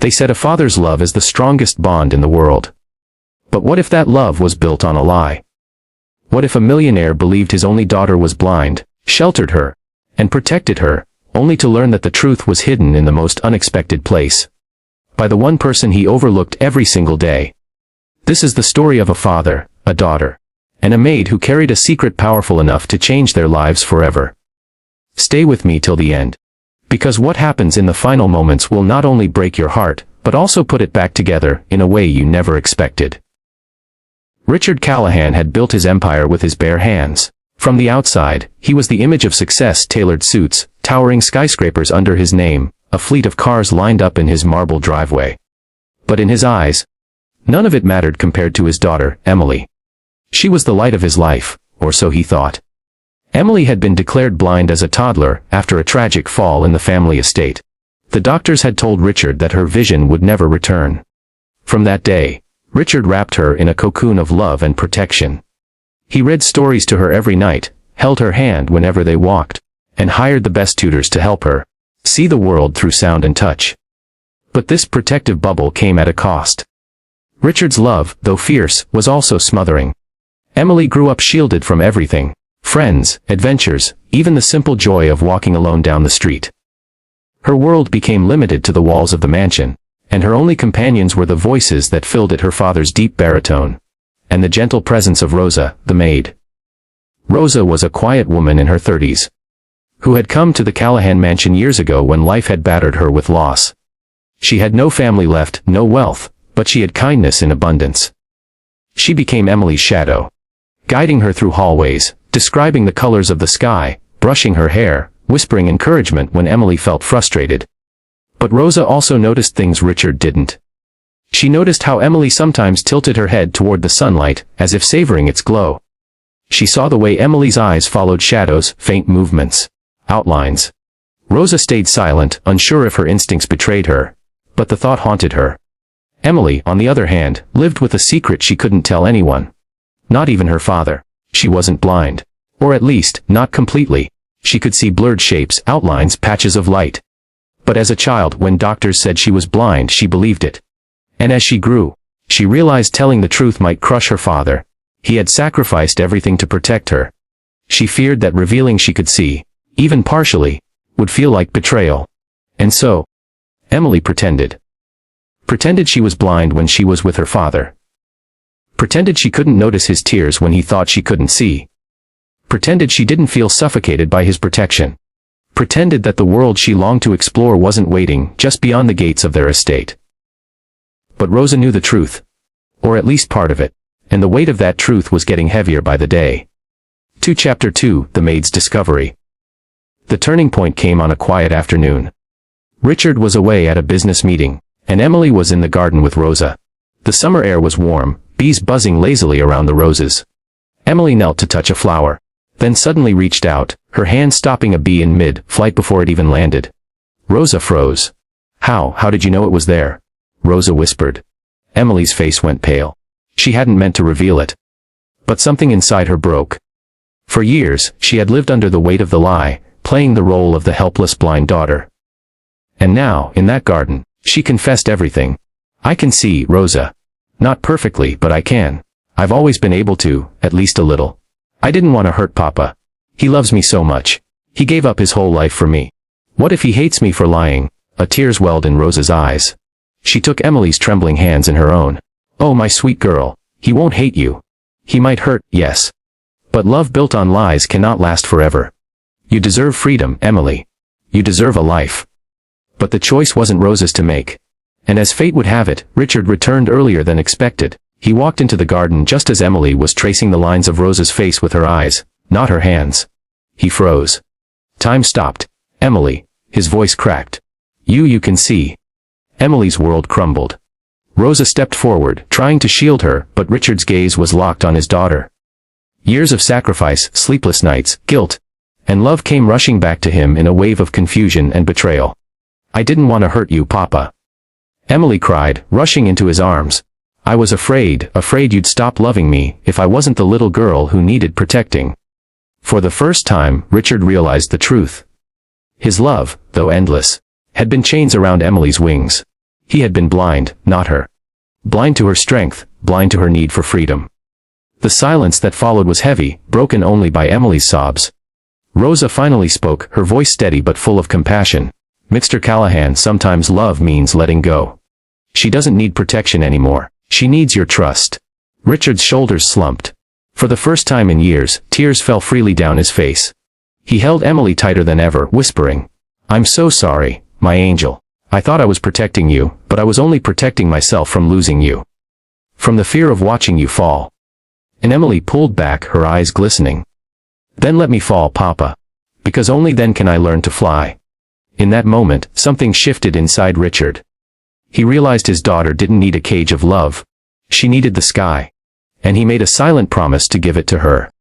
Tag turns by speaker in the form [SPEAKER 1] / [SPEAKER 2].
[SPEAKER 1] They said a father's love is the strongest bond in the world. But what if that love was built on a lie? What if a millionaire believed his only daughter was blind, sheltered her, and protected her, only to learn that the truth was hidden in the most unexpected place? By the one person he overlooked every single day. This is the story of a father, a daughter, and a maid who carried a secret powerful enough to change their lives forever. Stay with me till the end. Because what happens in the final moments will not only break your heart, but also put it back together in a way you never expected. Richard Callahan had built his empire with his bare hands. From the outside, he was the image of success: tailored suits, towering skyscrapers under his name, a fleet of cars lined up in his marble driveway. But in his eyes, none of it mattered compared to his daughter, Emily. She was the light of his life, or so he thought. Emily had been declared blind as a toddler after a tragic fall in the family estate. The doctors had told Richard that her vision would never return. From that day, Richard wrapped her in a cocoon of love and protection. He read stories to her every night, held her hand whenever they walked, and hired the best tutors to help her see the world through sound and touch. But this protective bubble came at a cost. Richard's love, though fierce, was also smothering. Emily grew up shielded from everything: friends, adventures, even the simple joy of walking alone down the street. Her world became limited to the walls of the mansion, and her only companions were the voices that filled it: her father's deep baritone, and the gentle presence of Rosa, the maid. Rosa was a quiet woman in her 30s, who had come to the Callahan mansion years ago when life had battered her with loss. She had no family left, no wealth, but she had kindness in abundance. She became Emily's shadow, guiding her through hallways, describing the colors of the sky, brushing her hair, whispering encouragement when Emily felt frustrated. But Rosa also noticed things Richard didn't. She noticed how Emily sometimes tilted her head toward the sunlight, as if savoring its glow. She saw the way Emily's eyes followed shadows, faint movements, outlines. Rosa stayed silent, unsure if her instincts betrayed her, but the thought haunted her. Emily, on the other hand, lived with a secret she couldn't tell anyone. Not even her father. She wasn't blind. Or at least, not completely. She could see blurred shapes, outlines, patches of light. But as a child, when doctors said she was blind, she believed it. And as she grew, she realized telling the truth might crush her father. He had sacrificed everything to protect her. She feared that revealing she could see, even partially, would feel like betrayal. And so, Emily pretended. Pretended she was blind when she was with her father. Pretended she couldn't notice his tears when he thought she couldn't see. Pretended she didn't feel suffocated by his protection. Pretended that the world she longed to explore wasn't waiting just beyond the gates of their estate. But Rosa knew the truth. Or at least part of it. And the weight of that truth was getting heavier by the day. Chapter 2, The Maid's Discovery. The turning point came on a quiet afternoon. Richard was away at a business meeting, and Emily was in the garden with Rosa. The summer air was warm, bees buzzing lazily around the roses. Emily knelt to touch a flower, then suddenly reached out, her hand stopping a bee in mid-flight before it even landed. Rosa froze. How did you know it was there?" Rosa whispered. Emily's face went pale. She hadn't meant to reveal it. But something inside her broke. For years, she had lived under the weight of the lie, playing the role of the helpless blind daughter. And now, in that garden, she confessed everything. "I can see, Rosa. Not perfectly, but I can. I've always been able to, at least a little. I didn't want to hurt Papa. He loves me so much. He gave up his whole life for me. What if he hates me for lying?" A tears welled in Rosa's eyes. She took Emily's trembling hands in her own. "Oh, my sweet girl, he won't hate you. He might hurt, yes. But love built on lies cannot last forever. You deserve freedom, Emily. You deserve a life." But the choice wasn't Rosa's to make. And as fate would have it, Richard returned earlier than expected. He walked into the garden just as Emily was tracing the lines of Rosa's face with her eyes, not her hands. He froze. Time stopped. "Emily," his voice cracked. You can see." Emily's world crumbled. Rosa stepped forward, trying to shield her, but Richard's gaze was locked on his daughter. Years of sacrifice, sleepless nights, guilt, and love came rushing back to him in a wave of confusion and betrayal. "I didn't want to hurt you, Papa," Emily cried, rushing into his arms. "I was afraid you'd stop loving me if I wasn't the little girl who needed protecting." For the first time, Richard realized the truth. His love, though endless, had been chains around Emily's wings. He had been blind, not her. Blind to her strength, blind to her need for freedom. The silence that followed was heavy, broken only by Emily's sobs. Rosa finally spoke, her voice steady but full of compassion. "Mr. Callahan, sometimes love means letting go. She doesn't need protection anymore. She needs your trust." Richard's shoulders slumped. For the first time in years, tears fell freely down his face. He held Emily tighter than ever, whispering, "I'm so sorry, my angel. I thought I was protecting you, but I was only protecting myself from losing you. From the fear of watching you fall." And Emily pulled back, her eyes glistening. "Then let me fall, Papa. Because only then can I learn to fly." In that moment, something shifted inside Richard. He realized his daughter didn't need a cage of love. She needed the sky. And he made a silent promise to give it to her.